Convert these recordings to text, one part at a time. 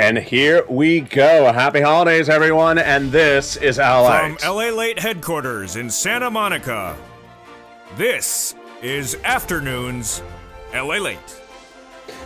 And here we go. Happy holidays, everyone, and this is LALATE. From LALATE headquarters in Santa Monica, this is Afternoons LALATE.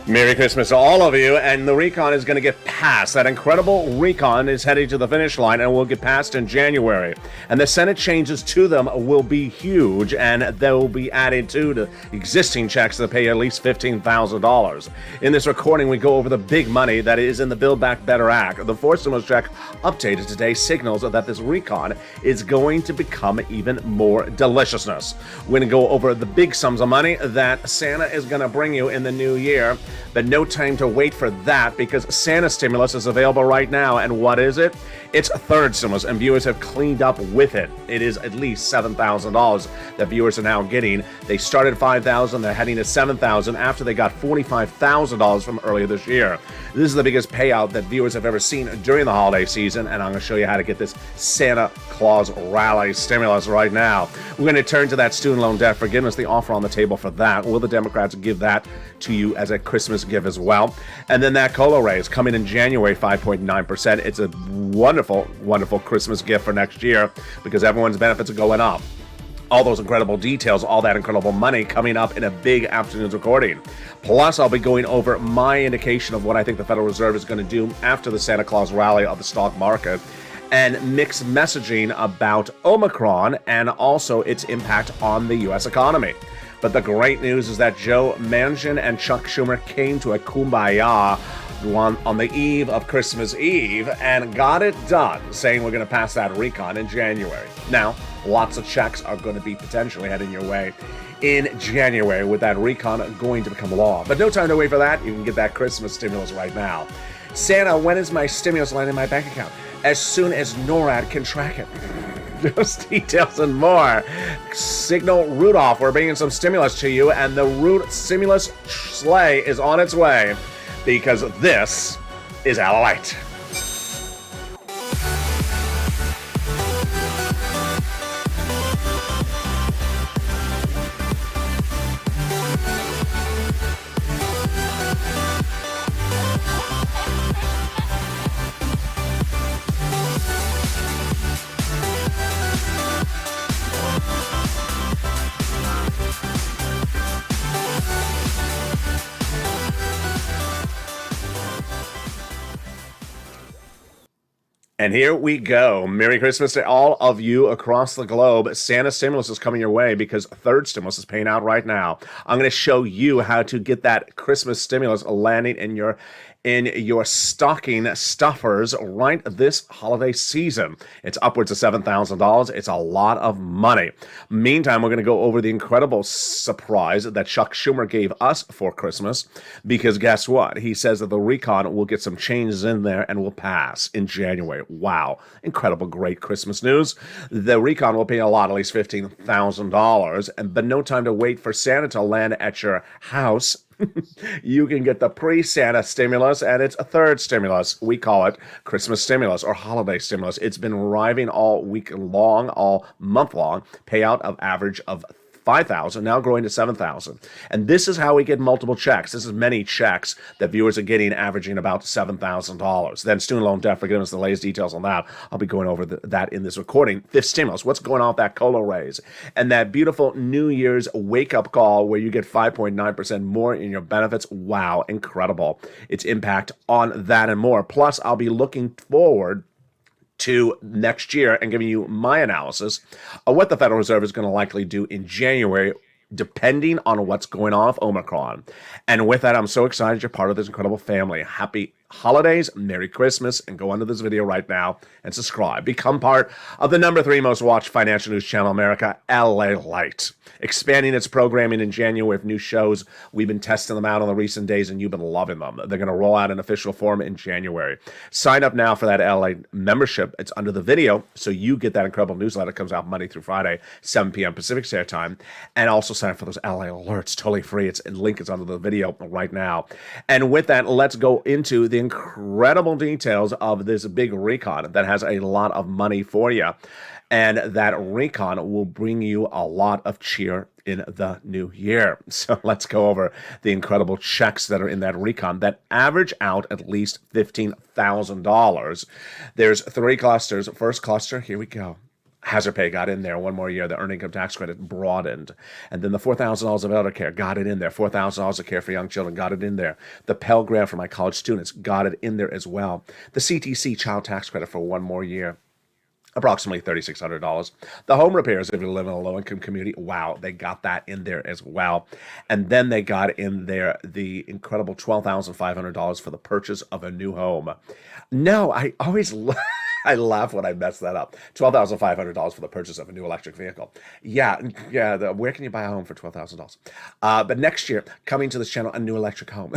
Merry Christmas to all of you, and the RECON is going to get passed. That incredible RECON is heading to the finish line and will get passed in January. And the Senate changes to them will be huge, and they will be added to the existing checks that pay at least $15,000. In this recording, we go over the big money that is in the Build Back Better Act. The fourth stimulus check updated today signals that this RECON is going to become even more deliciousness. We're going to go over the big sums of money that Santa is going to bring you in the new year. But no time to wait for that, because Santa stimulus is available right now. And what is it? It's a third stimulus, and viewers have cleaned up with it. It is at least $7,000 that viewers are now getting. They started $5,000, they're heading to $7,000 after they got $45,000 from earlier this year. This is the biggest payout that viewers have ever seen during the holiday season, and I'm going to show you how to get this Santa Claus rally stimulus right now. We're going to turn to that student loan debt forgiveness, the offer on the table for that. Will the Democrats give that to you as a Christmas gift as well? And then that COLA raise coming in January, 5.9%. It's a wonderful, wonderful Christmas gift for next year because everyone's benefits are going up. All those incredible details, all that incredible money coming up in a big afternoon's recording. Plus, I'll be going over my indication of what I think the Federal Reserve is going to do after the Santa Claus rally of the stock market, and mixed messaging about Omicron and also its impact on the U.S. economy. But the great news is that Joe Manchin and Chuck Schumer came to a kumbaya on the eve of Christmas Eve and got it done, saying we're going to pass that RECON in January. Now, lots of checks are going to be potentially heading your way in January with that RECON going to become law. But no time to wait for that. You can get that Christmas stimulus right now. Santa, when is my stimulus line in my bank account? As soon as NORAD can track it. Those details and more. Signal Rudolph, we're bringing some stimulus to you, and the stimulus sleigh is on its way because this is LALATE. And here we go. Merry Christmas to all of you across the globe. Santa stimulus is coming your way because third stimulus is paying out right now. I'm going to show you how to get that Christmas stimulus landing in your stocking stuffers right this holiday season. It's upwards of $7,000. It's a lot of money. Meantime, we're going to go over the incredible surprise that Chuck Schumer gave us for Christmas, because guess what? He says that the RECON will get some changes in there and will pass in January. Wow. Incredible, great Christmas news. The RECON will pay a lot, at least $15,000, but no time to wait for Santa to land at your house. You can get the pre-Santa stimulus, and it's a third stimulus. We call it Christmas stimulus or holiday stimulus. It's been arriving all week long, all month long, payout of average of $5,000, now growing to $7,000. And this is how we get multiple checks. This is many checks that viewers are getting, averaging about $7,000. Then student loan debt forgiveness, the latest details on that. I'll be going over that in this recording. Fifth stimulus, what's going on with that COLA raise? And that beautiful New Year's wake-up call where you get 5.9% more in your benefits. Wow, incredible. Its impact on that and more. Plus, I'll be looking forward to next year and giving you my analysis of what the Federal Reserve is going to likely do in January, depending on what's going on with Omicron. And with that, I'm so excited you're part of this incredible family. Happy holidays, Merry Christmas, and go under this video right now and subscribe. Become part of the #3 most watched financial news channel in America, LALATE. Expanding its programming in January with new shows. We've been testing them out on the recent days, and you've been loving them. They're going to roll out in official form in January. Sign up now for that LALATE membership. It's under the video, so you get that incredible newsletter. It comes out Monday through Friday, 7 p.m. Pacific Standard Time. And also sign up for those LA alerts, totally free. The link is under the video right now. And with that, let's go into the the incredible details of this big recon that has a lot of money for you. And that recon will bring you a lot of cheer in the new year. So let's go over the incredible checks that are in that recon that average out at least $15,000. There's 3 clusters. First cluster, here we go. Hazard pay got in there 1 more year. The earned income tax credit broadened. And then the $4,000 of elder care got it in there. $4,000 of care for young children got it in there. The Pell Grant for my college students got it in there as well. The CTC child tax credit for 1 more year, approximately $3,600. The home repairs, if you live in a low-income community, wow, they got that in there as well. And then they got in there the incredible $12,500 for the purchase of a new home. No, I always I laugh when I mess that up. $12,500 for the purchase of a new electric vehicle. Yeah. Where can you buy a home for $12,000? But next year, coming to this channel, a new electric home.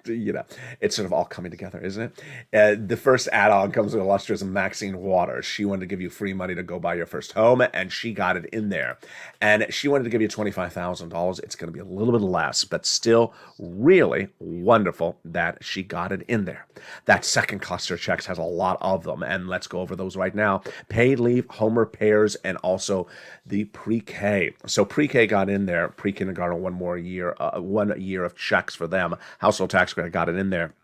It's sort of all coming together, isn't it? The first add-on comes with illustrious Maxine Waters. She wanted to give you free money to go buy your first home, and she got it in there. And she wanted to give you $25,000. It's going to be a little bit less, but still really wonderful that she got it in there. That second cluster of checks has a lot of them, and let's go over those right now. Paid leave, home repairs, and also the pre-K. So pre-K got in there, pre-kindergarten, 1 more year, 1 year of checks for them. Household tax credit got it in there.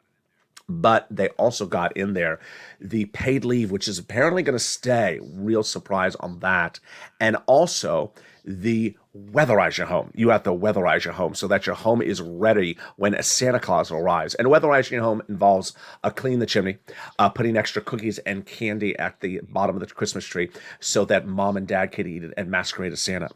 But they also got in there the paid leave, which is apparently going to stay. Real surprise on that. And also the weatherize your home. You have to weatherize your home so that your home is ready when a Santa Claus arrives. And weatherizing your home involves cleaning the chimney, putting extra cookies and candy at the bottom of the Christmas tree so that mom and dad can eat it and masquerade as Santa.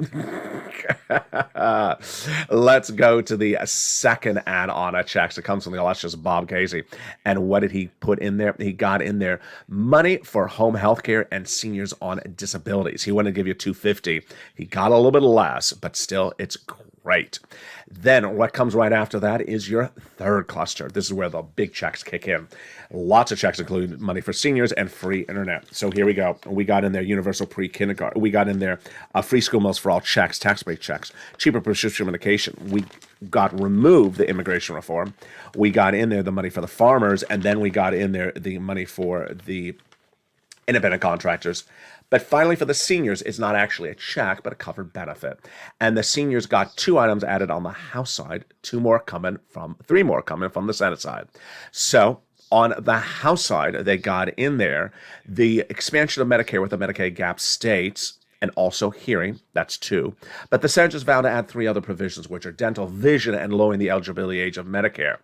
Let's go to the second add-on of checks. It comes from the illustrious Bob Casey. And what did he put in there? He got in there money for home health care and seniors on disabilities. He wanted to give you $250. He got a little bit less, but still, it's great. Then what comes right after that is your third cluster. This is where the big checks kick in. Lots of checks include money for seniors and free internet. So here we go. We got in there universal pre-kindergarten. We got in there free school meals for all checks, tax-based checks, cheaper prescription medication. We got removed the immigration reform. We got in there the money for the farmers, and then we got in there the money for the independent contractors. But finally, for the seniors, it's not actually a check, but a covered benefit. And the seniors got 2 items added on the House side, 3 more coming from the Senate side. So on the House side, they got in there the expansion of Medicare with the Medicaid gap states, and also hearing, that's 2. But the Senators vowed to add 3 other provisions, which are dental, vision, and lowering the eligibility age of Medicare.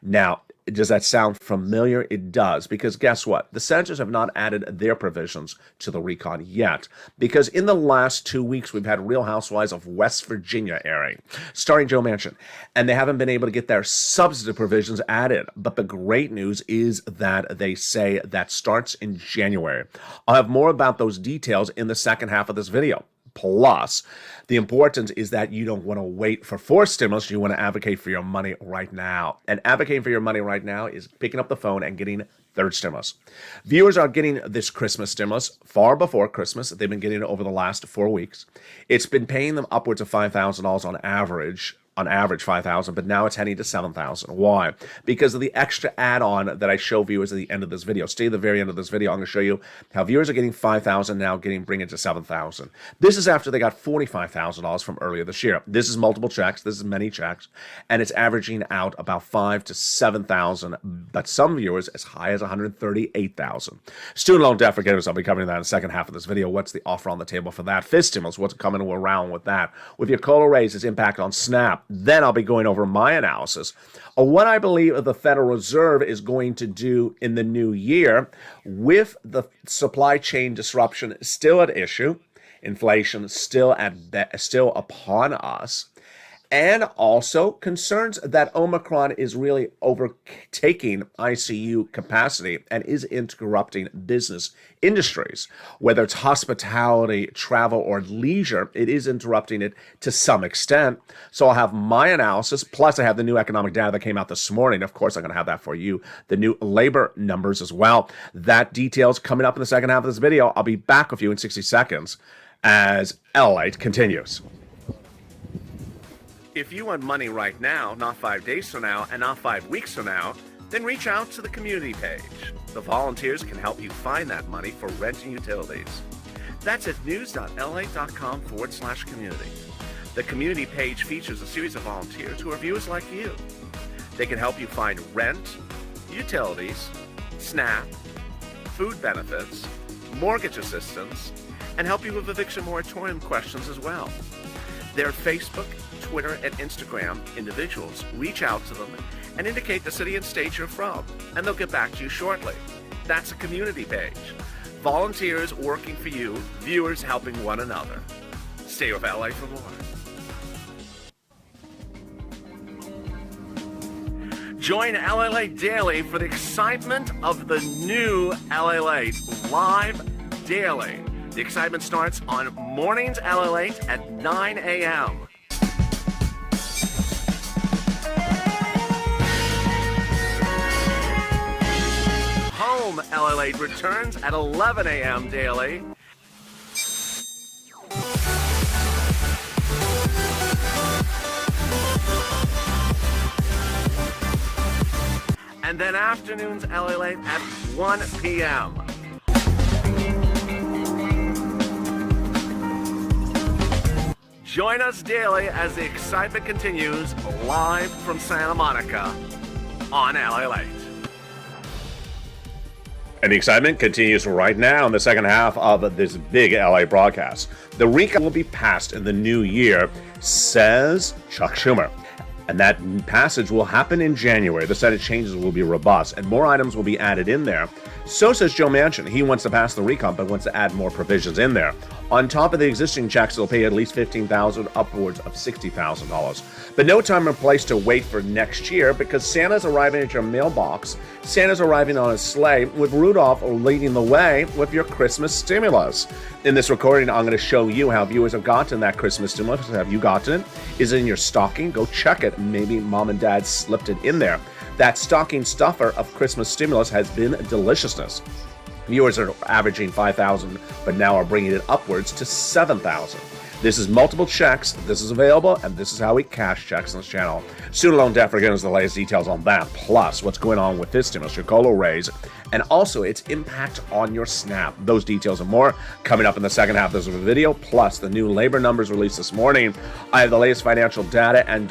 Now, does that sound familiar? It does, because guess what? The Senators have not added their provisions to the recon yet, because in the last 2 weeks, we've had Real Housewives of West Virginia airing, starring Joe Manchin, and they haven't been able to get their substantive provisions added. But the great news is that they say that starts in January. I'll have more about those details in the second half of this video. Plus, the importance is that you don't want to wait for 4th stimulus. You want to advocate for your money right now. And advocating for your money right now is picking up the phone and getting 3rd stimulus. Viewers are getting this Christmas stimulus far before Christmas. They've been getting it over the last 4 weeks. It's been paying them upwards of $5,000 on average. On average, $5,000, but now it's heading to $7,000. Why? Because of the extra add-on that I show viewers at the end of this video. Stay at the very end of this video. I'm going to show you how viewers are getting $5,000 now, bring it to $7,000. This is after they got $45,000 from earlier this year. This is multiple checks. This is many checks, and it's averaging out about $5,000 to $7,000. But some viewers as high as $138,000. Student loan debt forgiveness. I'll be covering that in the second half of this video. What's the offer on the table for that? 5th stimulus. What's coming around with that? With your COLA raise, its impact on SNAP. Then I'll be going over my analysis of what I believe the Federal Reserve is going to do in the new year with the supply chain disruption still at issue, inflation still upon us, and also concerns that Omicron is really overtaking ICU capacity and is interrupting business industries. Whether it's hospitality, travel, or leisure, it is interrupting it to some extent. So I'll have my analysis, plus I have the new economic data that came out this morning. Of course, I'm going to have that for you. The new labor numbers as well. That details coming up in the second half of this video. I'll be back with you in 60 seconds as LALATE continues. If you want money right now, not 5 days from now, and not 5 weeks from now, then reach out to the community page. The volunteers can help you find that money for rent and utilities. That's at news.la.com/community. The community page features a series of volunteers who are viewers like you. They can help you find rent, utilities, SNAP, food benefits, mortgage assistance, and help you with eviction moratorium questions as well. Their Facebook, Twitter, and Instagram individuals reach out to them and indicate the city and state you're from, and they'll get back to you shortly. That's a community page. Volunteers working for you, viewers helping one another. Stay with LA for more. Join LALATE Daily for the excitement of the new LALATE live daily. The excitement starts on mornings LALATE at 9 a.m. Home LALATE returns at 11 a.m. daily. And then afternoons LALATE at 1 p.m. Join us daily as the excitement continues live from Santa Monica on LALATE. And the excitement continues right now in the second half of this big LA broadcast. The RECON will be passed in the new year, says Chuck Schumer. And that passage will happen in January. The Senate changes will be robust, and more items will be added in there. So says Joe Manchin. He wants to pass the RECON, but wants to add more provisions in there. On top of the existing checks, they'll pay at least $15,000, upwards of $60,000. But no time or place to wait for next year, because Santa's arriving at your mailbox. Santa's arriving on a sleigh, with Rudolph leading the way with your Christmas stimulus. In this recording, I'm going to show you how viewers have gotten that Christmas stimulus. Have you gotten it? Is it in your stocking? Go check it. Maybe mom and dad slipped it in there. That stocking stuffer of Christmas stimulus has been deliciousness. Viewers are averaging 5,000, but now are bringing it upwards to 7,000. This is multiple checks, this is available, and this is how we cash checks on this channel. Student loan debt forgiveness, the latest details on that, plus what's going on with this stimulus, your COLA raise, and also its impact on your SNAP. Those details and more coming up in the second half of this video, plus the new labor numbers released this morning. I have the latest financial data, and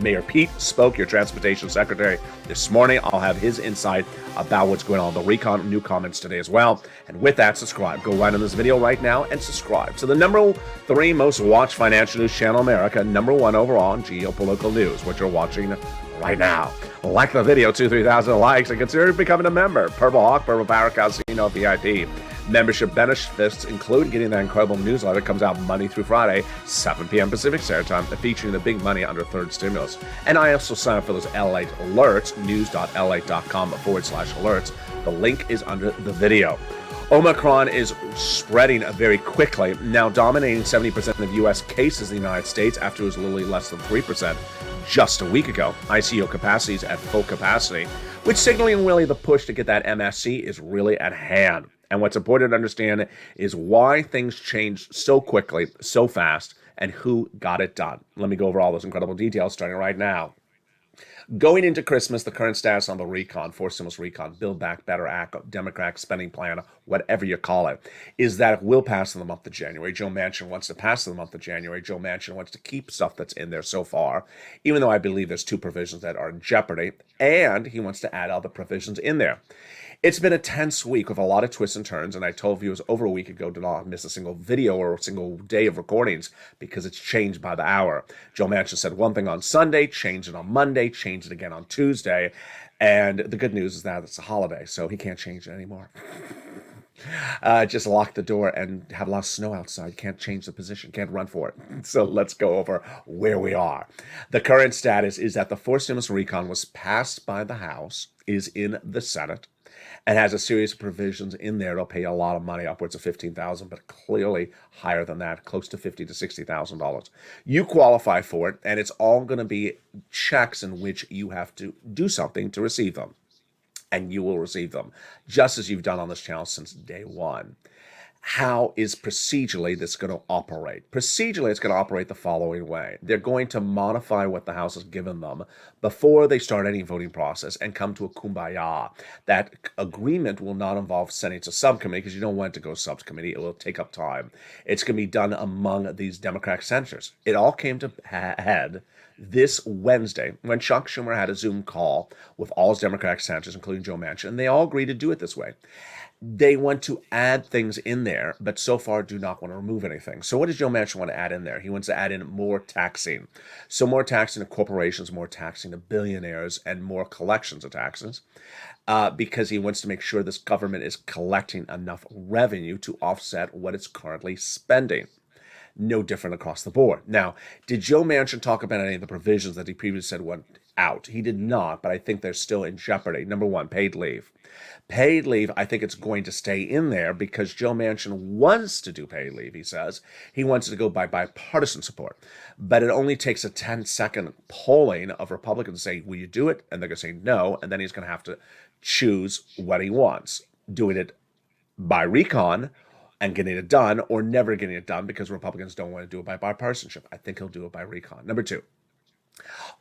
Mayor Pete spoke, your transportation secretary, this morning. I'll have his insight about what's going on with the RECON, new comments today as well. And with that, subscribe. Go right on this video right now and subscribe to the number 3 most watched financial news channel in America, number 1 overall in geopolitical news, what you're watching right now. Like the video, 2,000-3,000 likes, and consider becoming a member. Purple Hawk, Purple Power Casino VIP. Membership benefits include getting that incredible newsletter. Comes out Monday through Friday, 7 p.m. Pacific Standard Time, featuring the big money under third stimulus. And I also sign up for those LALATE alerts, news.la.com/alerts. The link is under the video. Omicron is spreading very quickly, now dominating 70% of U.S. cases in the United States after it was literally less than 3% just a week ago. ICU capacity is at full capacity, which signaling really the push to get that MSC is really at hand. And what's important to understand is why things changed so quickly, so fast, and who got it done. Let me go over all those incredible details starting right now. Going into Christmas, the current status on the RECON, Fourth Stimulus RECON, Build Back Better Act, Democratic spending plan, whatever you call it, is that it will pass in the month of January. Joe Manchin wants to pass in the month of January. Joe Manchin wants to keep stuff that's in there so far, even though I believe there's 2 provisions that are in jeopardy, and he wants to add other provisions in there. It's been a tense week with a lot of twists and turns, and I told viewers over a week ago to not miss a single video or a single day of recordings because it's changed by the hour. Joe Manchin said one thing on Sunday, changed it on Monday, changed it again on Tuesday, and the good news is that it's a holiday, so he can't change it anymore. Just lock the door and have a lot of snow outside. Can't change the position, can't run for it. So let's go over where we are. The current status is that the Fourth Stimulus RECON was passed by the House, is in the Senate, and has a series of provisions in there. It'll pay a lot of money, upwards of $15,000, but clearly higher than that, close to $50,000 to $60,000. You qualify for it, and it's all going to be checks in which you have to do something to receive them. And you will receive them, just as you've done on this channel since day one. How is procedurally this going to operate? Procedurally, it's going to operate the following way. They're going to modify what the House has given them before they start any voting process and come to a kumbaya. That agreement will not involve sending it to subcommittee because you don't want it to go subcommittee. It will take up time. It's going to be done among these Democratic senators. It all came to head this Wednesday when Chuck Schumer had a Zoom call with all his Democratic senators, including Joe Manchin, and they all agreed to do it this way. They want to add things in there, but so far do not want to remove anything. So what does Joe Manchin want to add in there? He wants to add in more taxing. So more taxing to corporations, more taxing to billionaires, and more collections of taxes, because he wants to make sure this government is collecting enough revenue to offset what it's currently spending. No different across the board. Now, did Joe Manchin talk about any of the provisions that he previously said went out? He did not, but I think they're still in jeopardy. Number one, paid leave. Paid leave, I think it's going to stay in there because Joe Manchin wants to do paid leave, he says. He wants it to go by bipartisan support. But it only takes a 10-second polling of Republicans to say, will you do it? And they're going to say no, and then he's going to have to choose what he wants. Doing it by RECON and getting it done, or never getting it done because Republicans don't want to do it by bipartisanship. I think he'll do it by RECON. Number two,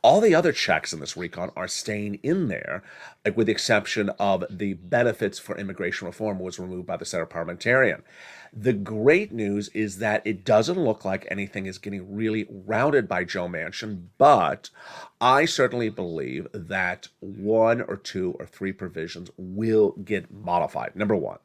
all the other checks in this RECON are staying in there, like with the exception of the benefits for immigration reform was removed by the Senate parliamentarian. The great news is that it doesn't look like anything is getting really routed by Joe Manchin, but I certainly believe that one or two or three provisions will get modified. Number one,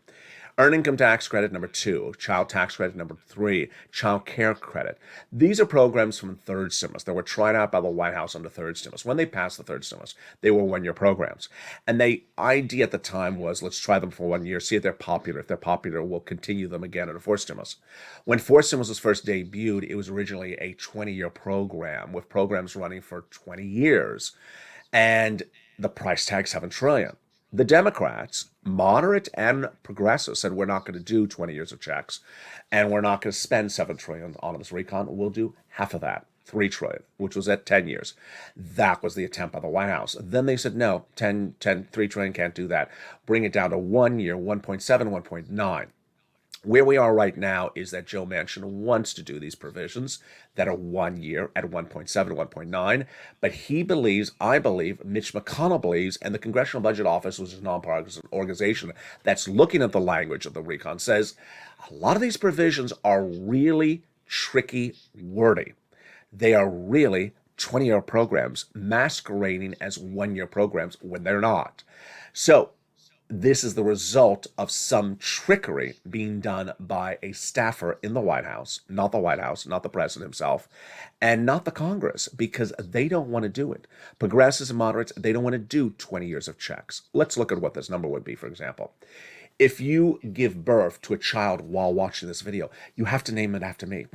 earned income tax credit. Number two, child tax credit. Number three, child care credit. These are programs from third stimulus that were tried out by the White House under third stimulus. When they passed the third stimulus, they were one-year programs. And the idea at the time was, let's try them for 1 year, see if they're popular. If they're popular, we'll continue them again under fourth stimulus. When fourth stimulus was first debuted, it was originally a 20-year program with programs running for 20 years. And the price tag, $7 trillion. The Democrats, moderate and progressive, said we're not going to do 20 years of checks, and we're not going to spend $7 trillion on this RECON. We'll do half of that, $3 trillion, which was at 10 years. That was the attempt by the White House. Then they said, no, $3 trillion can't do that. Bring it down to 1 year, 1.7, 1.9. Where we are right now is that Joe Manchin wants to do these provisions that are 1 year at 1.7, 1.9, but he believes, I believe, Mitch McConnell believes, and the Congressional Budget Office, which is a nonpartisan organization that's looking at the language of the RECON, says a lot of these provisions are really tricky wording. They are really 20-year programs masquerading as 1 year programs when they're not. So this is the result of some trickery being done by a staffer in the White House, not the president himself, and not the Congress, because they don't want to do it. Progressives and moderates, they don't want to do 20 years of checks. Let's look at what this number would be, for example. If you give birth to a child while watching this video, you have to name it after me.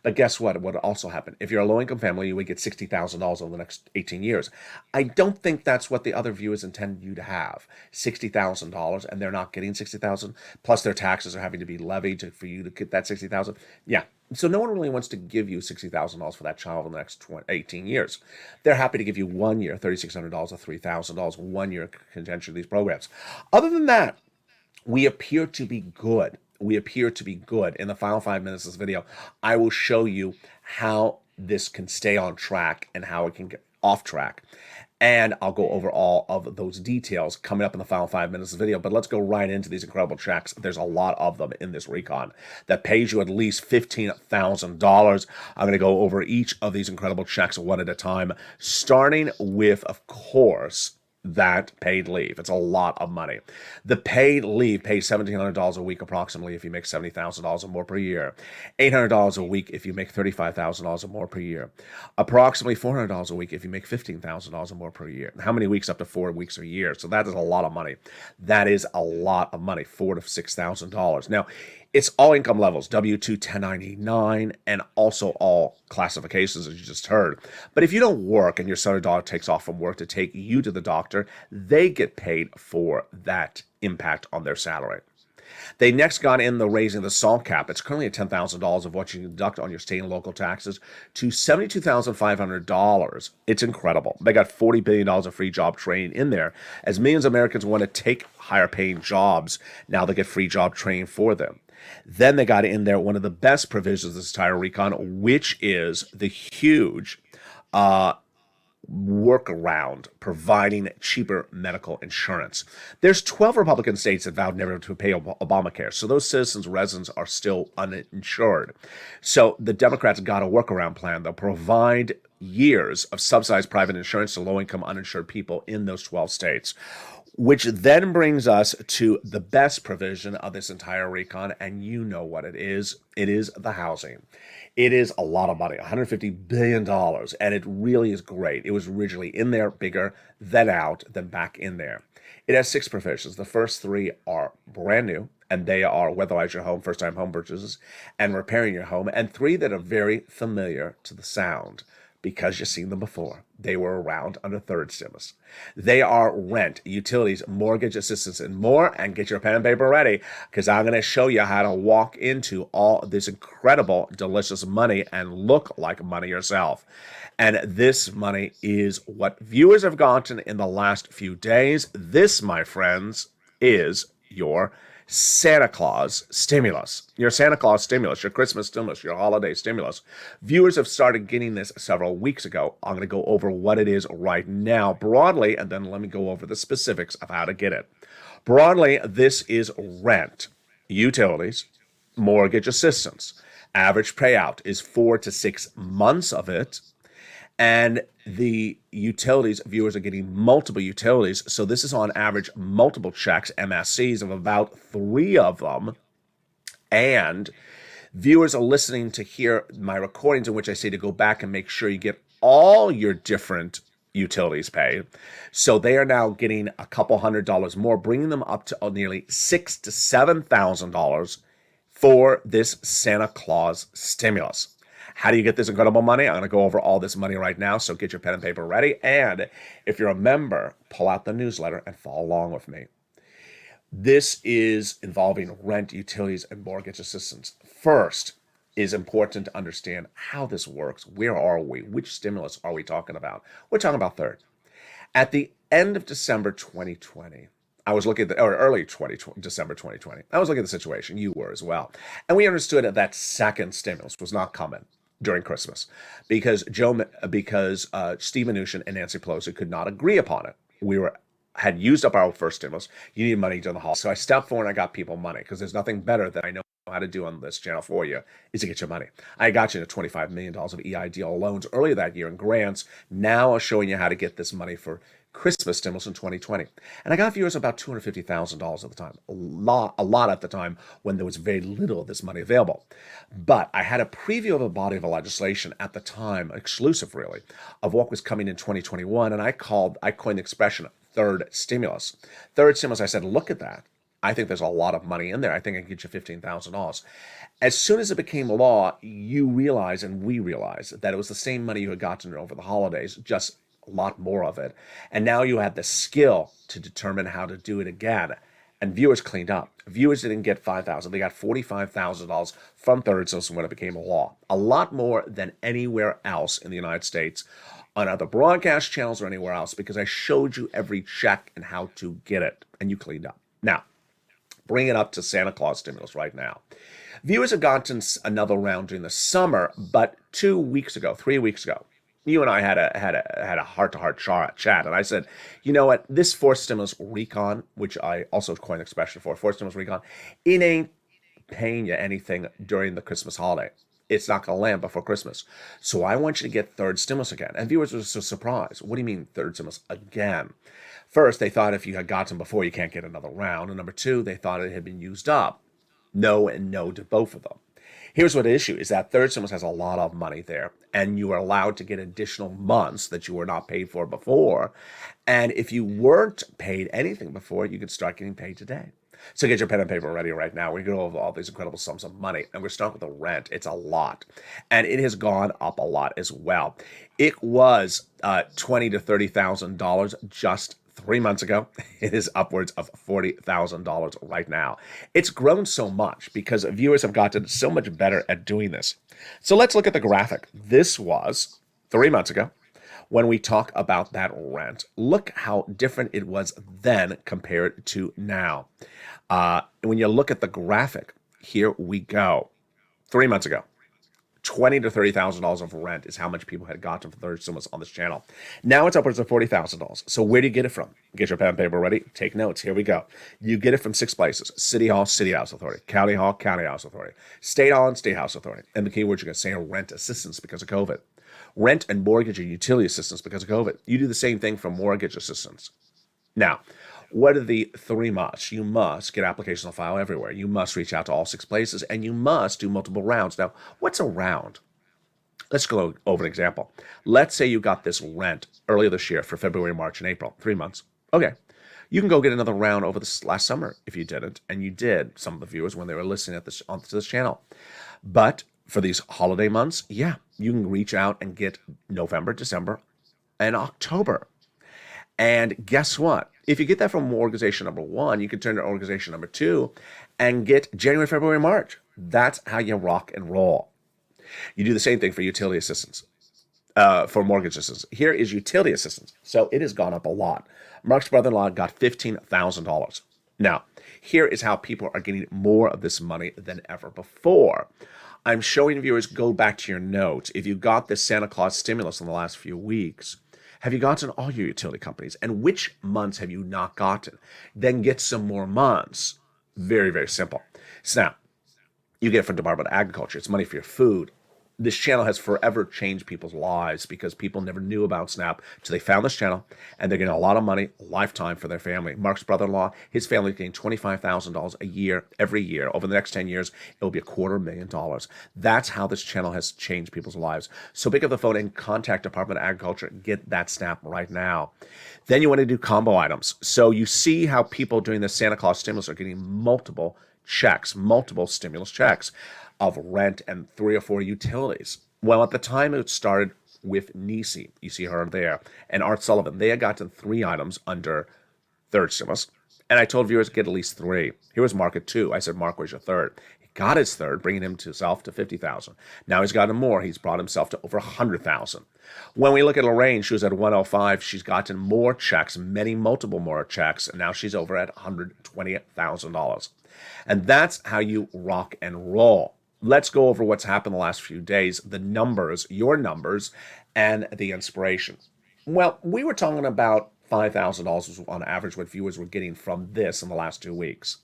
But guess what? What would also happen? If you're a low-income family, you would get $60,000 over the next 18 years. I don't think that's what the other viewers intend you to have, $60,000, and they're not getting $60,000, plus their taxes are having to be levied for you to get that $60,000. Yeah. So no one really wants to give you $60,000 for that child in the next 18 years. They're happy to give you 1 year, $3,600 or $3,000, 1 year contention of these programs. Other than that, we appear to be good. We appear to be good. In the final 5 minutes of this video, I will show you how this can stay on track and how it can get off track. And I'll go over all of those details coming up in the final 5 minutes of the video. But let's go right into these incredible checks. There's a lot of them in this RECON that pays you at least $15,000. I'm going to go over each of these incredible checks one at a time, starting with, of course, that paid leave. It's a lot of money. The paid leave pays $1,700 a week approximately if you make $70,000 or more per year. $800 a week if you make $35,000 or more per year. Approximately $400 a week if you make $15,000 or more per year. How many weeks? Up to 4 weeks a year. So that is a lot of money. That is a lot of money, $4,000 to $6,000. Now, it's all income levels, W-2, 1099, and also all classifications, as you just heard. But if you don't work and your son or daughter takes off from work to take you to the doctor, they get paid for that impact on their salary. They next got in the raising the SALT cap. It's currently at $10,000 of what you can deduct on your state and local taxes to $72,500. It's incredible. They got $40 billion of free job training in there. As millions of Americans want to take higher paying jobs, now they get free job training for them. Then they got in there one of the best provisions of this entire recon, which is the huge workaround providing cheaper medical insurance. There's 12 Republican states that vowed never to pay Obamacare, so those citizens, residents are still uninsured. So the Democrats got a workaround plan. They'll provide years of subsidized private insurance to low-income uninsured people in those 12 states, which then brings us to the best provision of this entire recon, and you know what it is. It is the housing. It is a lot of money, $150 billion, and it really is great. It was originally in there, bigger, then out, then back in there. It has 6 provisions. The first 3 are brand new, and they are weatherize your home, first-time home purchases, and repairing your home, and 3 that are very familiar to the sound, because you've seen them before. They were around under third stimulus. They are rent, utilities, mortgage assistance, and more. And get your pen and paper ready, because I'm going to show you how to walk into all this incredible, delicious money and look like money yourself. And this money is what viewers have gotten in the last few days. This, my friends, is your Santa Claus stimulus, your Santa Claus stimulus, your Christmas stimulus, your holiday stimulus. Viewers have started getting this several weeks ago. I'm going to go over what it is right now broadly, and then let me go over the specifics of how to get it. Broadly, this is rent, utilities, mortgage assistance. Average payout is 4 to 6 months of it. And the utilities, viewers are getting multiple utilities. So this is on average multiple checks, MSCs of about 3 of them. And viewers are listening to hear my recordings in which I say to go back and make sure you get all your different utilities paid. So they are now getting a couple $100 more, bringing them up to nearly $6,000 to $7,000 for this Santa Claus stimulus. How do you get this incredible money? I'm going to go over all this money right now, so get your pen and paper ready. And if you're a member, pull out the newsletter and follow along with me. This is involving rent, utilities, and mortgage assistance. First, is important to understand how this works. Where are we? Which stimulus are we talking about? We're talking about third. At the end of December 2020, I was looking at December 2020. I was looking at the situation. You were as well. And we understood that second stimulus was not coming during Christmas because Steve Mnuchin and Nancy Pelosi could not agree upon it. We had used up our first stimulus. You need money during the holidays. So I stepped forward and I got people money, because there's nothing better than I know how to do on this channel for you is to get your money. I got you into $25 million of EIDL loans earlier that year in grants. Now I'm showing you how to get this money for Christmas stimulus in 2020. And I got viewers about $250,000 at the time, a lot at the time when there was very little of this money available. But I had a preview of a body of legislation at the time, exclusive really, of what was coming in 2021. And I coined the expression third stimulus. Third stimulus, I said, look at that. I think there's a lot of money in there. I think I can get you $15,000. As soon as it became law, you realize, and we realized, that it was the same money you had gotten over the holidays, just a lot more of it. And now you had the skill to determine how to do it again. And viewers cleaned up. Viewers didn't get $5,000. They got $45,000 from third stimulus when it became a law. A lot more than anywhere else in the United States on other broadcast channels or anywhere else, because I showed you every check and how to get it, and you cleaned up. Now, bring it up to Santa Claus stimulus right now. Viewers have gotten another round during the summer, but 3 weeks ago, you and I had a heart-to-heart chat, and I said, you know what, this fourth stimulus recon, which I also coined an expression for, fourth stimulus recon, it ain't paying you anything during the Christmas holiday. It's not going to land before Christmas. So I want you to get third stimulus again. And viewers were so surprised. What do you mean third stimulus again? First, they thought if you had gotten before, you can't get another round. And number 2, they thought it had been used up. No and no to both of them. Here's what the issue is, that third stimulus has a lot of money there, and you are allowed to get additional months that you were not paid for before. And if you weren't paid anything before, you could start getting paid today. So get your pen and paper ready right now. We're going to go over all these incredible sums of money, and we're starting with the rent. It's a lot, and it has gone up a lot as well. It was $20,000 to $30,000 just 3 months ago. It is upwards of $40,000 right now. It's grown so much because viewers have gotten so much better at doing this. So let's look at the graphic. This was 3 months ago when we talk about that rent. Look how different it was then compared to now. When you look at the graphic, here we go. 3 months ago, $20,000 to $30,000 of rent is how much people had gotten for third stimulus on this channel. Now it's upwards of $40,000. So where do you get it from? Get your pen and paper ready. Take notes. Here we go. You get it from 6 places: City Hall, City House Authority; County Hall, County House Authority; State Hall, and State House Authority. And the key word you're going to say are rent assistance because of COVID. Rent and mortgage and utility assistance because of COVID. You do the same thing for mortgage assistance. Now, what are the 3 musts? You must get applications on file everywhere. You must reach out to all 6 places, and you must do multiple rounds. Now, what's a round? Let's go over an example. Let's say you got this rent earlier this year for February, March, and April, 3 months. Okay. You can go get another round over this last summer if you didn't, and you did, some of the viewers, when they were listening onto this channel. But for these holiday months, yeah, you can reach out and get November, December, and October. And guess what? If you get that from organization number 1, you can turn to organization number 2 and get January, February, March. That's how you rock and roll. You do the same thing for utility assistance, for mortgage assistance. Here is utility assistance. So it has gone up a lot. Mark's brother-in-law got $15,000. Now, here is how people are getting more of this money than ever before. I'm showing viewers, go back to your notes. If you got this Santa Claus stimulus in the last few weeks, have you gotten all your utility companies? And which months have you not gotten? Then get some more months. Very, very simple. So now, you get it from Department of Agriculture. It's money for your food. This channel has forever changed people's lives because people never knew about SNAP until they found this channel, and they're getting a lot of money, lifetime for their family. Mark's brother-in-law, his family is getting $25,000 a year, every year. Over the next 10 years, it will be $250,000. That's how this channel has changed people's lives. So pick up the phone and contact Department of Agriculture and get that SNAP right now. Then you want to do combo items. So you see how people during the Santa Claus stimulus are getting multiple checks, multiple stimulus checks of rent and 3 or 4 utilities. Well, at the time it started with Nisi, you see her there, and Art Sullivan. They had gotten 3 items under third stimulus, and I told viewers to get at least 3. Here was Mark at 2. I said, Mark, where's your third? He got his third, bringing himself to $50,000. Now he's gotten more. He's brought himself to over $100,000. When we look at Lorraine, she was at 105. She's gotten more checks, multiple more checks, and now she's over at $120,000. And that's how you rock and roll. Let's go over what's happened the last few days, the numbers, your numbers, and the inspiration. Well, we were talking about $5,000 on average what viewers were getting from this in the last 2 weeks.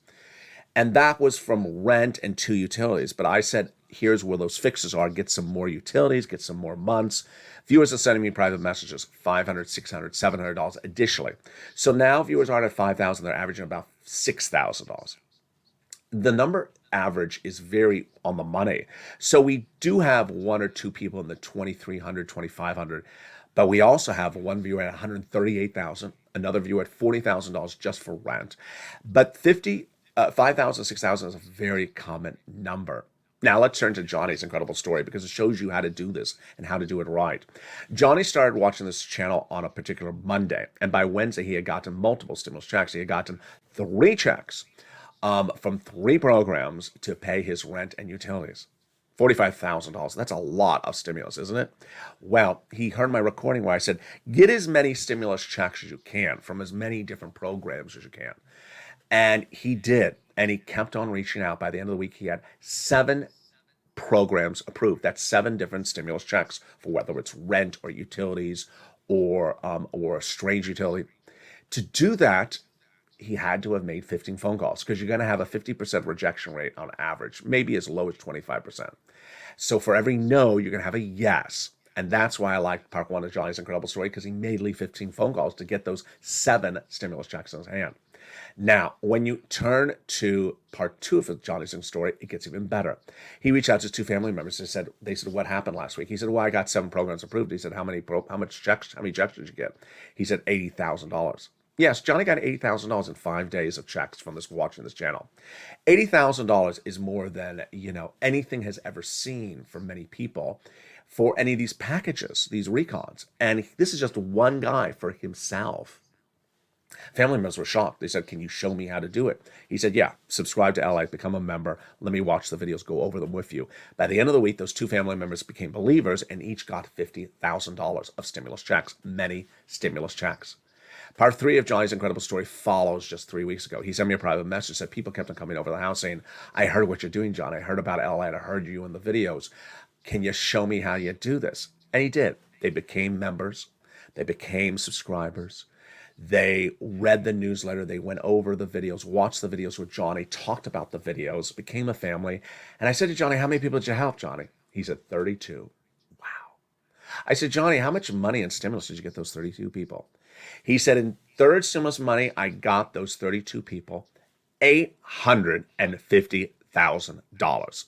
And that was from rent and 2 utilities. But I said, here's where those fixes are. Get some more utilities, get some more months. Viewers are sending me private messages, $500, $600, $700 additionally. So now viewers aren't at $5,000, they're averaging about $6,000. The number average is very on the money. So we do have 1 or 2 people in the $2,300, $2,500, but we also have one viewer at $138,000, another viewer at $40,000 just for rent. But $5,000, $6,000 is a very common number. Now let's turn to Johnny's incredible story because it shows you how to do this and how to do it right. Johnny started watching this channel on a particular Monday, and by Wednesday he had gotten multiple stimulus checks. He had gotten 3 checks from 3 programs to pay his rent and utilities. $45,000. That's a lot of stimulus, isn't it? Well, he heard my recording where I said, get as many stimulus checks as you can from as many different programs as you can. And he did. And he kept on reaching out. By the end of the week, he had 7 programs approved. That's 7 different stimulus checks for whether it's rent or utilities or a strange utility. To do that, he had to have made 15 phone calls because you're going to have a 50% rejection rate on average, maybe as low as 25%. So for every no, you're going to have a yes. And that's why I like part 1 of Johnny's incredible story, because he made at least 15 phone calls to get those 7 stimulus checks in his hand. Now, when you turn to part 2 of Johnny's story, it gets even better. He reached out to his 2 family members. They said, what happened last week? He said, well, I got 7 programs approved. He said, how many checks did you get? He said, $80,000. Yes, Johnny got $80,000 in 5 days of checks from watching this channel. $80,000 is more than, anything has ever seen for many people for any of these packages, these recons. And this is just one guy for himself. Family members were shocked. They said, can you show me how to do it? He said, yeah, subscribe to LALATE, become a member. Let me watch the videos, go over them with you. By the end of the week, those 2 family members became believers and each got $50,000 of stimulus checks, many stimulus checks. Part 3 of Johnny's incredible story follows just 3 weeks ago. He sent me a private message, said people kept on coming over the house saying, I heard what you're doing, John. I heard about LALATE. I heard you in the videos. Can you show me how you do this? And he did. They became members. They became subscribers. They read the newsletter. They went over the videos, watched the videos with Johnny, talked about the videos, became a family. And I said to Johnny, how many people did you help, Johnny? He said, 32. Wow. I said, Johnny, how much money in stimulus did you get those 32 people? He said, in third stimulus money, I got those 32 people $850,000.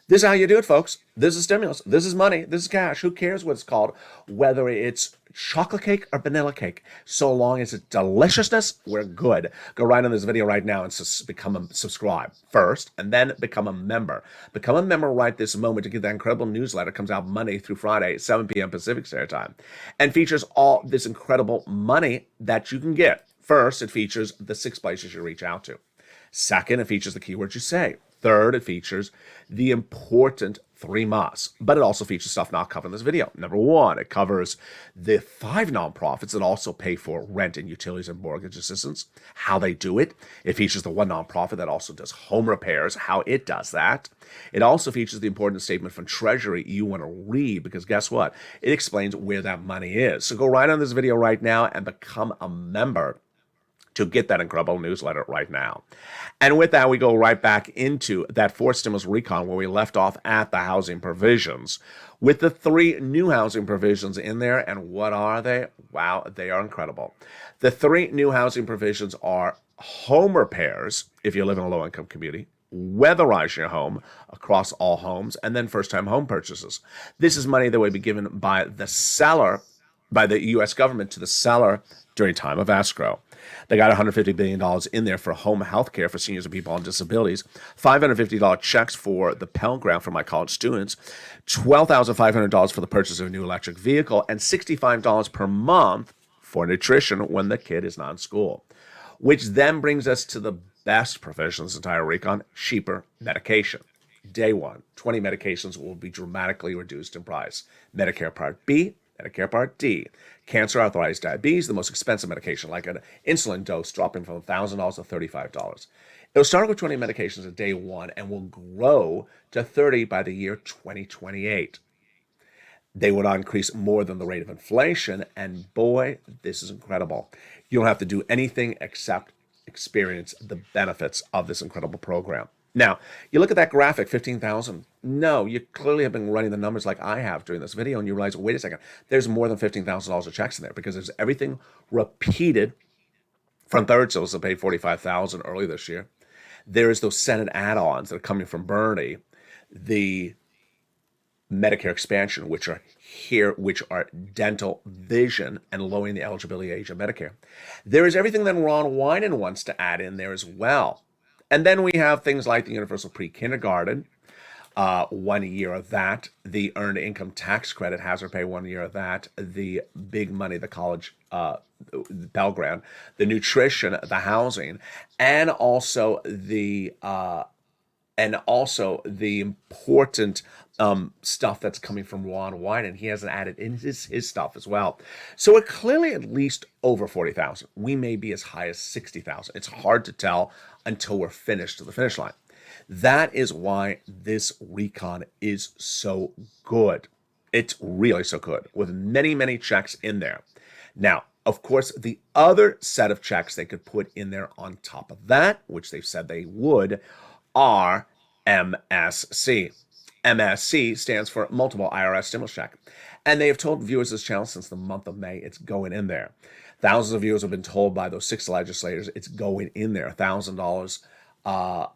This is how you do it, folks. This is stimulus. This is money. This is cash. Who cares what it's called? Whether it's chocolate cake or vanilla cake. So long as it's deliciousness, we're good. Go right on this video right now and become a subscribe first, and then become a member. Become a member right this moment to get that incredible newsletter. It comes out Monday through Friday, 7 p.m. Pacific Standard Time, and features all this incredible money that you can get. First, it features the 6 places you reach out to. Second, it features the keywords you say. Third, it features the important 3 musts, but it also features stuff not covered in this video. Number 1, it covers the 5 nonprofits that also pay for rent and utilities and mortgage assistance, how they do it. It features the 1 nonprofit that also does home repairs, how it does that. It also features the important statement from Treasury you want to read, because guess what? It explains where that money is. So go right on this video right now and become a member to get that incredible newsletter right now. And with that, we go right back into that 4th stimulus recon where we left off at the housing provisions with the 3 new housing provisions in there. And what are they? Wow, they are incredible. The 3 new housing provisions are home repairs, if you live in a low-income community, weatherize your home across all homes, and then first-time home purchases. This is money that would be given by the seller, by the U.S. government to the seller during time of escrow. They got $150 billion in there for home health care for seniors and people on disabilities, $550 checks for the Pell Grant for my college students, $12,500 for the purchase of a new electric vehicle, and $65 per month for nutrition when the kid is not in school. Which then brings us to the best provision in this entire recon, cheaper medication. Day 1, 20 medications will be dramatically reduced in price. Medicare Part B, Medicare Part D. Cancer, arthritis, diabetes, the most expensive medication, like an insulin dose, dropping from $1,000 to $35. It'll start with 20 medications at day 1 and will grow to 30 by the year 2028. They will not increase more than the rate of inflation, and boy, this is incredible. You don't have to do anything except experience the benefits of this incredible program. Now, you look at that graphic, 15,000. No, you clearly have been running the numbers like I have during this video, and you realize, wait a second, there's more than $15,000 of checks in there, because there's everything repeated from third stimulus that paid $45,000 early this year. There's those Senate add-ons that are coming from Bernie, the Medicare expansion, which are here, which are dental, vision, and lowering the eligibility age of Medicare. There is everything that Ron Wyden wants to add in there as well. And then we have things like the universal pre-kindergarten, 1 year of that, the earned income tax credit, hazard pay, 1 year of that, the big money, the college Pell Grant, the nutrition, the housing, and also the important stuff that's coming from Ron Wyden. He hasn't added in his stuff as well. So we're clearly at least over 40,000. We may be as high as 60,000. It's hard to tell until we're finished to the finish line. That is why this recon is so good. It's really so good, with many, many checks in there. Now, of course, the other set of checks they could put in there on top of that, which they've said they would, are MSC. MSC stands for Multiple IRS Stimulus Check. And they have told viewers of this channel since the month of May it's going in there. Thousands of viewers have been told by those 6 legislators it's going in there. $1,000 a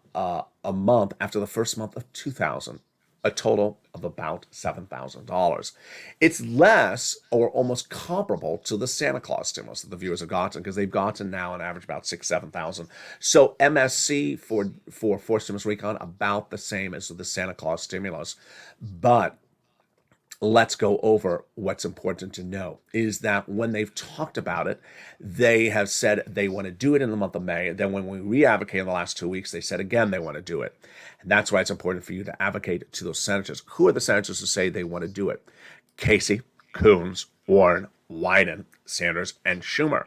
month after the first month of 2,000, a total of about $7,000. It's less or almost comparable to the Santa Claus stimulus that the viewers have gotten, because they've gotten now on average about 6,000, 7,000. So MSC for 4th stimulus recon about the same as the Santa Claus stimulus. But let's go over what's important to know is that when they've talked about it, they have said they want to do it in the month of May. Then when we re-advocate in the last 2 weeks, they said again they want to do it. And that's why it's important for you to advocate to those senators. Who are the senators who say they want to do it? Casey, Coons, Warren, Wyden, Sanders, and Schumer.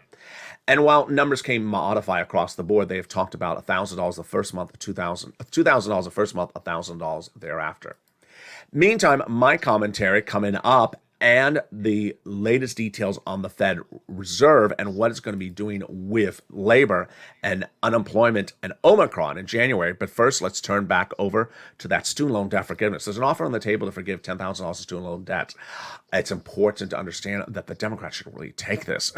And while numbers can modify across the board, they have talked about $1,000 the first month, $2,000 the first month, $1,000 thereafter. Meantime, my commentary coming up and the latest details on the Fed Reserve and what it's going to be doing with labor and unemployment and Omicron in January. But first, let's turn back over to that student loan debt forgiveness. There's an offer on the table to forgive $10,000 of student loan debt. It's important to understand that the Democrats should really take this.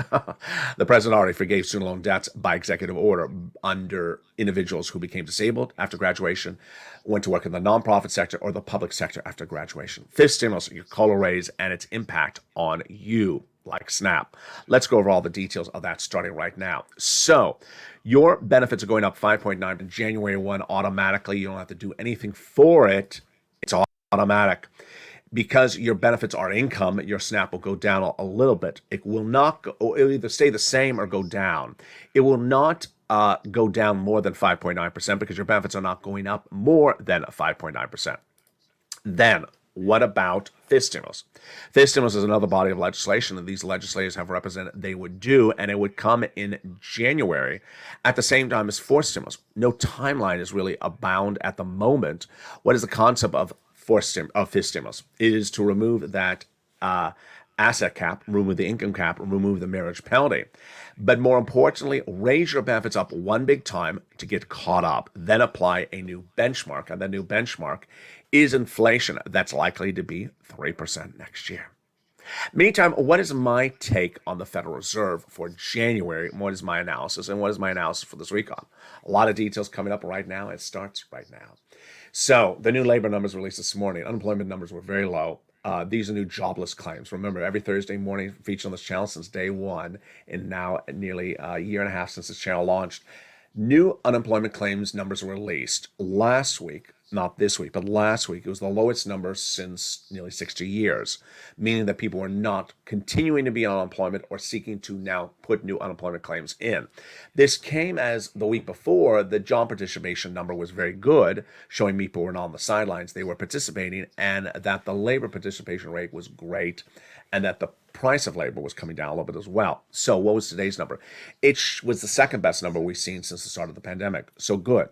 The president already forgave student loan debts by executive order under individuals who became disabled after graduation, went to work in the nonprofit sector or the public sector after graduation. Fifth stimulus, your COLA raise and its impact on you, like SNAP. Let's go over all the details of that starting right now. So your benefits are going up 5.9 in January 1 automatically. You don't have to do anything for it. It's automatic. Because your benefits are income, your SNAP will go down a little bit. It will not go, it'll either stay the same or go down. It will not go down more than 5.9% because your benefits are not going up more than 5.9%. Then, what about fifth stimulus? Fifth stimulus is another body of legislation that these legislators have represented they would do, and it would come in January at the same time as fourth stimulus. No timeline is really abound at the moment. What is the concept of fifth stimulus? It is to remove that asset cap, remove the income cap, remove the marriage penalty. But more importantly, raise your benefits up one big time to get caught up, then apply a new benchmark. And the new benchmark is inflation that's likely to be 3% next year. Meantime, what is my take on the Federal Reserve for January? What is my analysis? And what is my analysis for this recon? A lot of details coming up right now. It starts right now. So the new labor numbers released this morning. Unemployment numbers were very low. These are new jobless claims. Remember, every Thursday morning featured on this channel since day one, and now nearly a year and a half since this channel launched. New unemployment claims numbers were released last week. Not this week, but last week. It was the lowest number since nearly 60 years, meaning that people were not continuing to be on unemployment or seeking to now put new unemployment claims in. This came as the week before, the job participation number was very good, showing people were not on the sidelines. They were participating, and that the labor participation rate was great, and that the price of labor was coming down a little bit as well. So what was today's number? It was the second best number we've seen since the start of the pandemic. So good.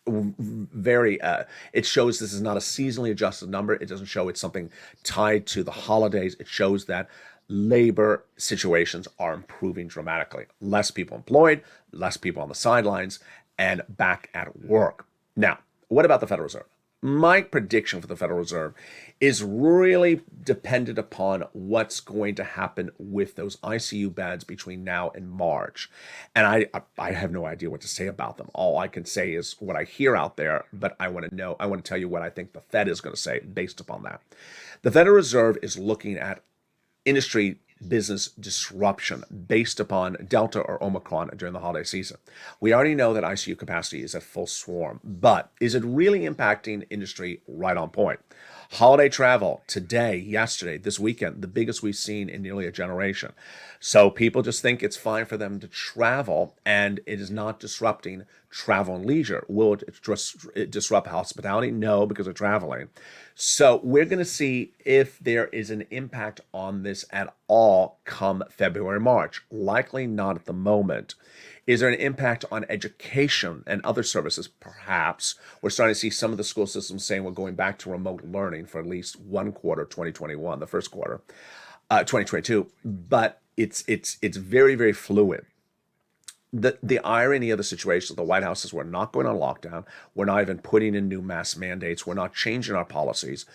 It shows this is not a seasonally adjusted number. It doesn't show it's something tied to the holidays. It shows that labor situations are improving dramatically. Less people employed, less people on the sidelines, and back at work. Now, what about the Federal Reserve? My prediction for the Federal Reserve is really dependent upon what's going to happen with those ICU beds between now and March. And I have no idea what to say about them. All I can say is what I hear out there, but I want to tell you what I think the Fed is going to say based upon that. The Federal Reserve is looking at industry business disruption based upon Delta or Omicron during the holiday season. We already know that ICU capacity is at full swarm, but is it really impacting industry right on point? Holiday travel today, yesterday, this weekend, the biggest we've seen in nearly a generation. So people just think it's fine for them to travel and it is not disrupting travel and leisure. Will it disrupt hospitality? No, because they're traveling. So we're going to see if there is an impact on this at all come February, March. Likely not at the moment. Is there an impact on education and other services? Perhaps. We're starting to see some of the school systems saying we're going back to remote learning for at least one quarter, 2021, the first quarter, 2022. But it's very, very fluid. The irony of the situation, the White House is we're not going on lockdown. We're not even putting in new mask mandates. We're not changing our policies.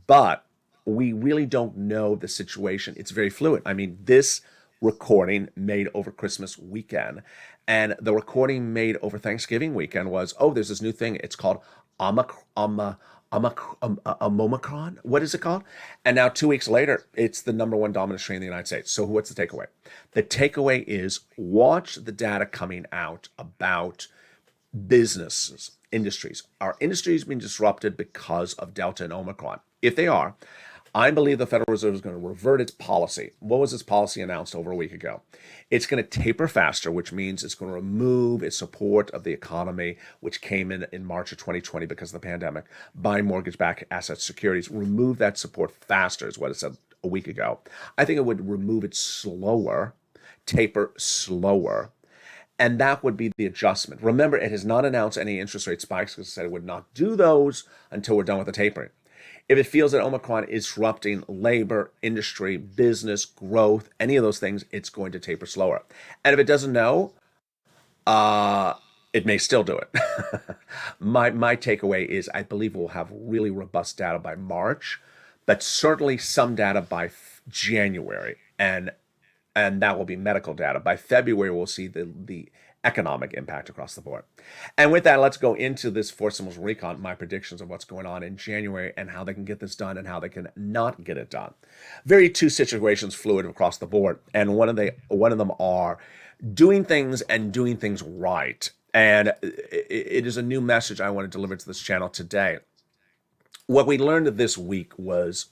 But we really don't know the situation. It's very fluid. I mean, this recording made over Christmas weekend and the recording made over Thanksgiving weekend was, there's this new thing. It's called Omicron. What is it called? And now 2 weeks later, it's the number one dominant strain in the United States. So what's the takeaway? The takeaway is watch the data coming out about businesses, industries. Are industries being disrupted because of Delta and Omicron? If they are, I believe the Federal Reserve is going to revert its policy. What was its policy announced over a week ago? It's going to taper faster, which means it's going to remove its support of the economy, which came in March of 2020 because of the pandemic, buying mortgage-backed asset securities. Remove that support faster is what it said a week ago. I think it would remove it slower, taper slower. And that would be the adjustment. Remember, it has not announced any interest rate spikes because it said it would not do those until we're done with the tapering. If it feels that Omicron is disrupting labor, industry, business, growth, any of those things, it's going to taper slower. And if it doesn't know, it may still do it. My takeaway is I believe we'll have really robust data by March, but certainly some data by January, and that will be medical data. By February, we'll see the economic impact across the board. And with that, let's go into this Four Symbols Recon, my predictions of what's going on in January and how they can get this done and how they can not get it done. Very two situations fluid across the board. And one of them are doing things and doing things right. And it is a new message I want to deliver to this channel today. What we learned this week was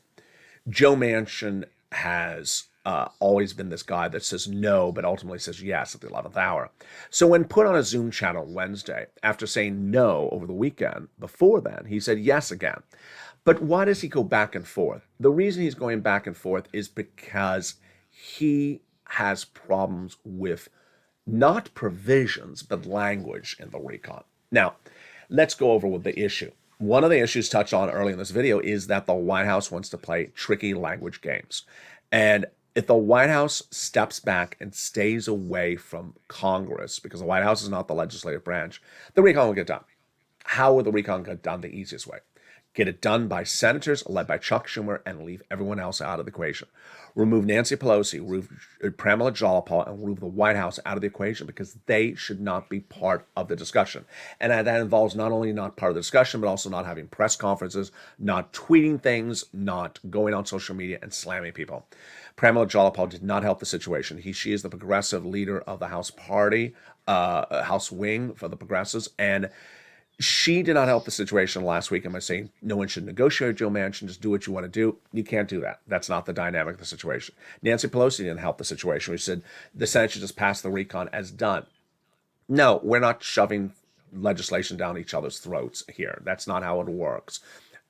Joe Manchin has always been this guy that says no, but ultimately says yes at the 11th hour. So when put on a Zoom channel Wednesday, after saying no over the weekend, before then, he said yes again. But why does he go back and forth? The reason he's going back and forth is because he has problems with not provisions, but language in the recon. Now, let's go over with the issue. One of the issues touched on early in this video is that the White House wants to play tricky language games. And if the White House steps back and stays away from Congress, because the White House is not the legislative branch, the recon will get done. How will the recon get done? The easiest way. Get it done by senators led by Chuck Schumer and leave everyone else out of the equation. Remove Nancy Pelosi, remove Pramila Jayapal, and remove the White House out of the equation because they should not be part of the discussion. And that involves not only not part of the discussion, but also not having press conferences, not tweeting things, not going on social media and slamming people. Pramila Jayapal did not help the situation. She is the progressive leader of the House party, House wing for the progressives, and she did not help the situation last week. Am I saying no one should negotiate with Joe Manchin? Just do what you want to do. You can't do that. That's not the dynamic of the situation. Nancy Pelosi didn't help the situation. She said the Senate should just pass the recon as done. No, we're not shoving legislation down each other's throats here. That's not how it works.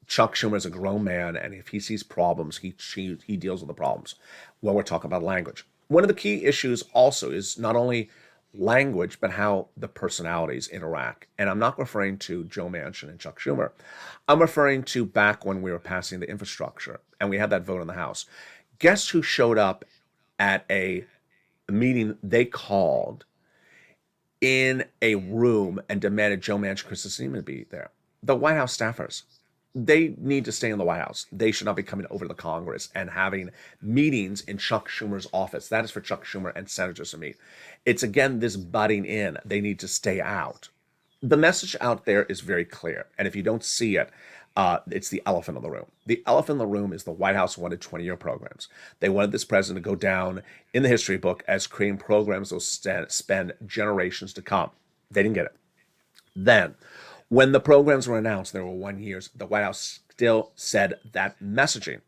Chuck Schumer is a grown man, and if he sees problems, he deals with the problems. When we're talking about language, one of the key issues also is not only language, but how the personalities interact. And I'm not referring to Joe Manchin and Chuck Schumer. I'm referring to back when we were passing the infrastructure and we had that vote in the House. Guess who showed up at a meeting they called in a room and demanded Joe Manchin, Chris Christine to be there? The White House staffers. They need to stay in the White House. They should not be coming over to the Congress and having meetings in Chuck Schumer's office. That is for Chuck Schumer and senators to meet. It's, again, this butting in. They need to stay out. The message out there is very clear. And if you don't see it, it's the elephant in the room. The elephant in the room is the White House wanted 20-year programs. They wanted this president to go down in the history book as creating programs that will spend generations to come. They didn't get it. Then, when the programs were announced, there were 1 year, the White House still said that messaging.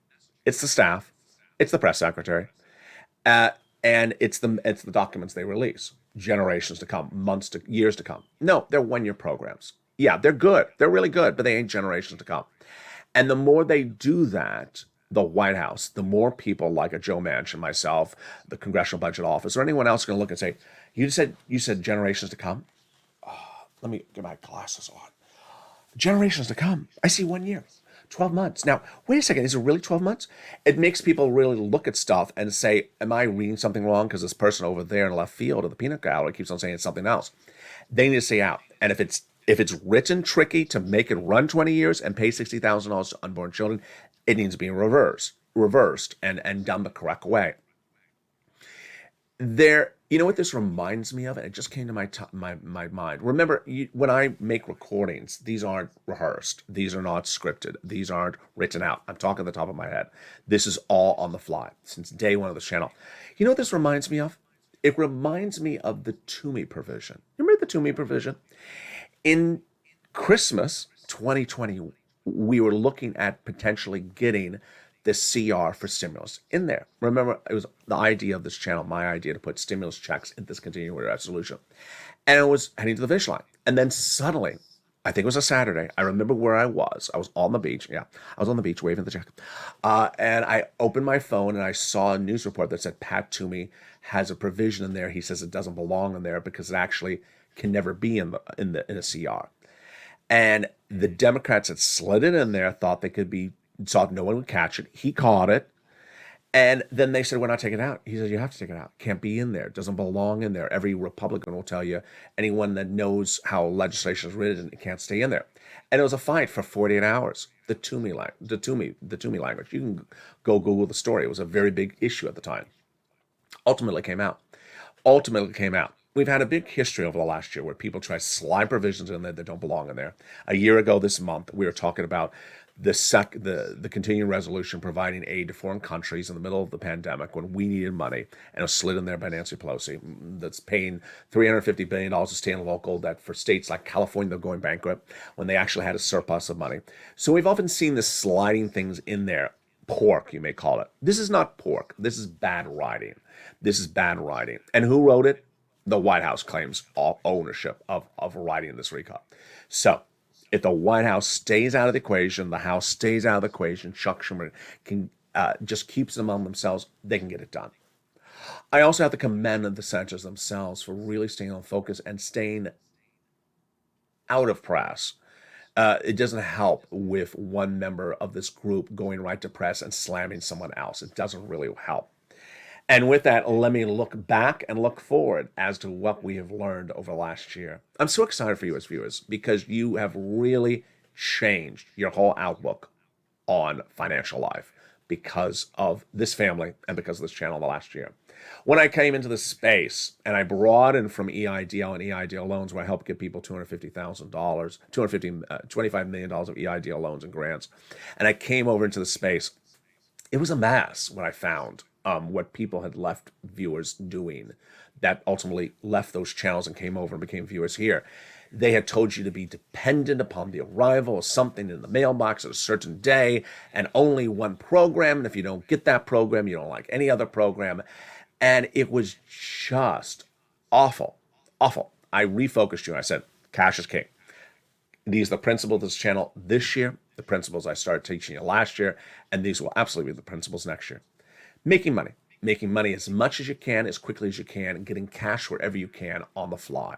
It's the staff, it's the press secretary, and it's the documents they release. Generations to come, months to years to come. No, they're 1 year programs. Yeah, they're good. They're really good, but they ain't generations to come. And the more they do that, the White House, the more people like a Joe Manchin, myself, the Congressional Budget Office, or anyone else going to look and say, you said generations to come? Let me get my glasses on. Generations to come. I see 1 year, 12 months. Now, wait a second. Is it really 12 months? It makes people really look at stuff and say, am I reading something wrong? Because this person over there in left field of the peanut gallery keeps on saying it's something else. They need to stay out. And if it's written tricky to make it run 20 years and pay $60,000 to unborn children, it needs to be reversed and done the correct way. You know what this reminds me of? And it just came to my mind. Remember, when I make recordings, these aren't rehearsed. These are not scripted. These aren't written out. I'm talking at the top of my head. This is all on the fly since day one of this channel. You know what this reminds me of? It reminds me of the Toomey provision. Remember the Toomey provision? In Christmas 2020, we were looking at potentially getting the CR for stimulus in there. Remember, it was the idea of this channel, my idea to put stimulus checks in this continuing resolution. And it was heading to the finish line. And then suddenly, I think it was a Saturday. I remember where I was. I was on the beach. Yeah, I was on the beach waving at the jacket. And I opened my phone and I saw a news report that said Pat Toomey has a provision in there. He says it doesn't belong in there because it actually can never be in a CR. And the Democrats had slid it in there, thought they could be, thought no one would catch it. He caught it. And then they said, we're not taking it out. He said, you have to take it out. Can't be in there. It doesn't belong in there. Every Republican will tell you, anyone that knows how legislation is written, it can't stay in there. And it was a fight for 48 hours. The Toomey language. You can go Google the story. It was a very big issue at the time. Ultimately came out. We've had a big history over the last year where people try to slide provisions in there that don't belong in there. A year ago this month, we were talking about the continuing resolution providing aid to foreign countries in the middle of the pandemic when we needed money, and it was slid in there by Nancy Pelosi. That's paying $350 billion to state and local, that for states like California, they're going bankrupt when they actually had a surplus of money. So we've often seen this sliding things in there. Pork, you may call it. This is not pork. This is bad writing. And who wrote it? The White House claims all ownership of writing this recon. So if the White House stays out of the equation, the House stays out of the equation, Chuck Schumer can just keeps them on themselves, they can get it done. I also have to commend the senators themselves for really staying on focus and staying out of press. It doesn't help with one member of this group going right to press and slamming someone else. It doesn't really help. And with that, let me look back and look forward as to what we have learned over the last year. I'm so excited for you as viewers because you have really changed your whole outlook on financial life because of this family and because of this channel in the last year. When I came into this space and I broadened from EIDL and EIDL loans, where I helped give people $250,000, $25 million of EIDL loans and grants, and I came over into the space, it was a mess what I found. What people had left viewers doing that ultimately left those channels and came over and became viewers here. They had told you to be dependent upon the arrival of something in the mailbox at a certain day and only one program. And if you don't get that program, you don't like any other program. And it was just awful. I refocused you. I said, cash is king. These are the principles of this channel this year, the principles I started teaching you last year, and these will absolutely be the principles next year. Making money as much as you can, as quickly as you can, and getting cash wherever you can on the fly.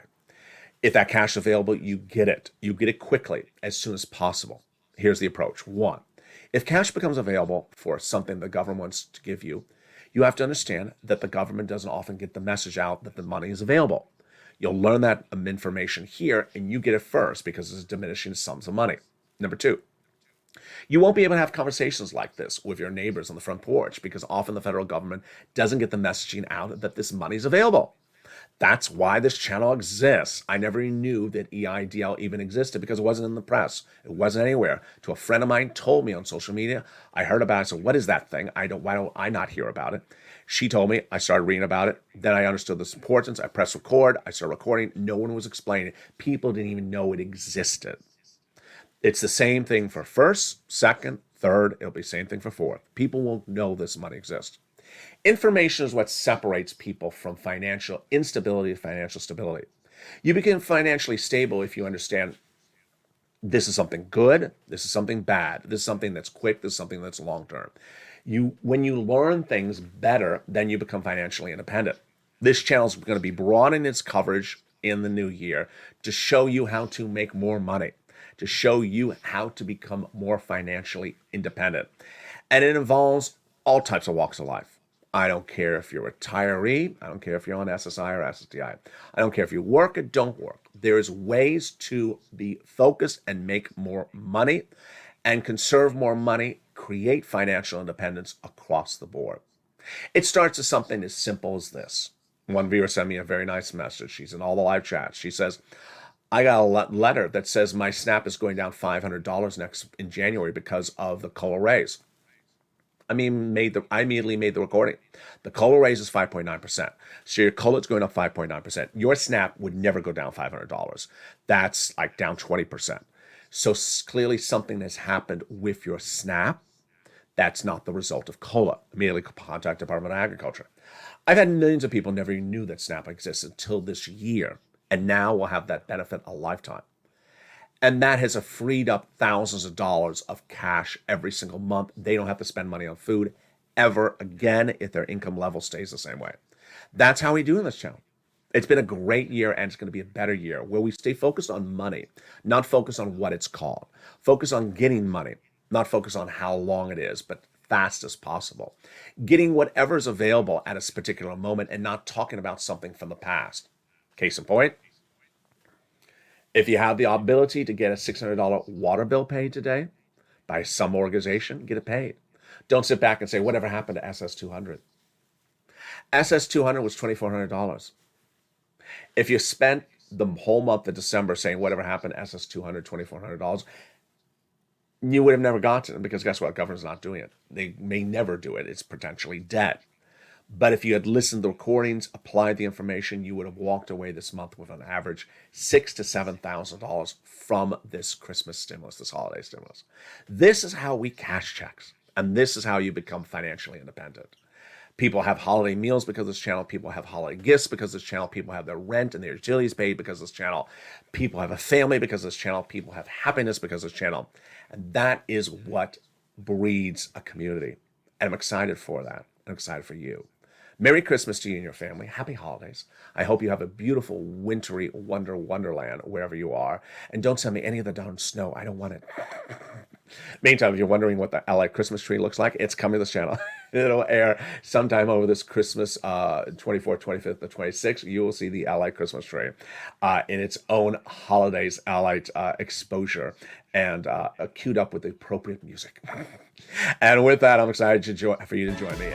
If that cash is available, you get it. You get it quickly, as soon as possible. Here's the approach. 1, if cash becomes available for something the government wants to give you, you have to understand that the government doesn't often get the message out that the money is available. You'll learn that information here, and you get it first because it's diminishing sums of money. Number 2, you won't be able to have conversations like this with your neighbors on the front porch because often the federal government doesn't get the messaging out that this money is available. That's why this channel exists. I never knew that EIDL even existed because it wasn't in the press. It wasn't anywhere. To a friend of mine told me on social media. I heard about it. So what is that thing? Why don't I not hear about it? She told me. I started reading about it. Then I understood the importance. I pressed record. I started recording. No one was explaining it. People didn't even know it existed. It's the same thing for first, second, third. It'll be the same thing for fourth. People won't know this money exists. Information is what separates people from financial instability to financial stability. You become financially stable if you understand this is something good, this is something bad, this is something that's quick, this is something that's long-term. When you learn things better, then you become financially independent. This channel is going to be broadening its coverage in the new year to show you how to make more money, to show you how to become more financially independent. And it involves all types of walks of life. I don't care if you're a retiree. I don't care if you're on SSI or SSDI. I don't care if you work or don't work. There's ways to be focused and make more money and conserve more money, create financial independence across the board. It starts as something as simple as this. One viewer sent me a very nice message. She's in all the live chats. She says, I got a letter that says my SNAP is going down $500 in January because of the COLA raise. I immediately made the recording. The COLA raise is 5.9%. So your COLA is going up 5.9%. Your SNAP would never go down $500. That's like down 20%. So clearly something has happened with your SNAP. That's not the result of COLA. Immediately contact Department of Agriculture. I've had millions of people never even knew that SNAP exists until this year. And now we'll have that benefit a lifetime. And that has freed up thousands of dollars of cash every single month. They don't have to spend money on food ever again if their income level stays the same way. That's how we do in this channel. It's been a great year, and it's going to be a better year where we stay focused on money, not focused on what it's called. Focus on getting money, not focus on how long it is, but fast as possible. Getting whatever's available at a particular moment and not talking about something from the past. Case in point, if you have the ability to get a $600 water bill paid today by some organization, get it paid. Don't sit back and say, whatever happened to SS200? SS200 was $2,400. If you spent the whole month of December saying whatever happened to SS200, $2,400, you would have never gotten it, because guess what? Government's not doing it. They may never do it. It's potentially dead. But if you had listened to the recordings, applied the information, you would have walked away this month with an average $6,000 to $7,000 from this Christmas stimulus, this holiday stimulus. This is how we cash checks, and this is how you become financially independent. People have holiday meals because of this channel. People have holiday gifts because of this channel. People have their rent and their utilities paid because of this channel. People have a family because of this channel. People have happiness because of this channel. And that is what breeds a community. And I'm excited for that. I'm excited for you. Merry Christmas to you and your family. Happy holidays. I hope you have a beautiful, wintry wonderland wherever you are. And don't send me any of the darn snow. I don't want it. Meantime, if you're wondering what the LA Christmas tree looks like, it's coming to this channel. It'll air sometime over this Christmas, 24th, 25th, the 26th. You will see the LA Christmas tree in its own holidays, LA exposure, and queued up with the appropriate music. And with that, I'm excited for you to join me.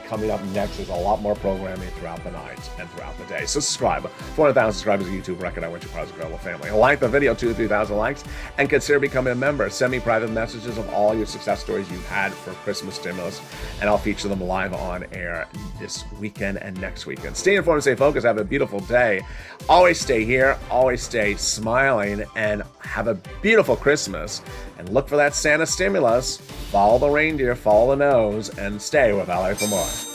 Coming up next is a lot more programming throughout the night and throughout the day. So subscribe. 400,000 subscribers on YouTube. Record I want you part of this incredible family. Like the video, 2,000 to 3,000 likes, and consider becoming a member. Send me private messages of all your success stories you've had for Christmas stimulus, and I'll feature them live on air this weekend and next weekend. Stay informed and stay focused. Have a beautiful day. Always stay here. Always stay smiling, and have a beautiful Christmas. And look for that Santa stimulus. Follow the reindeer, follow the nose, and stay with LA for more.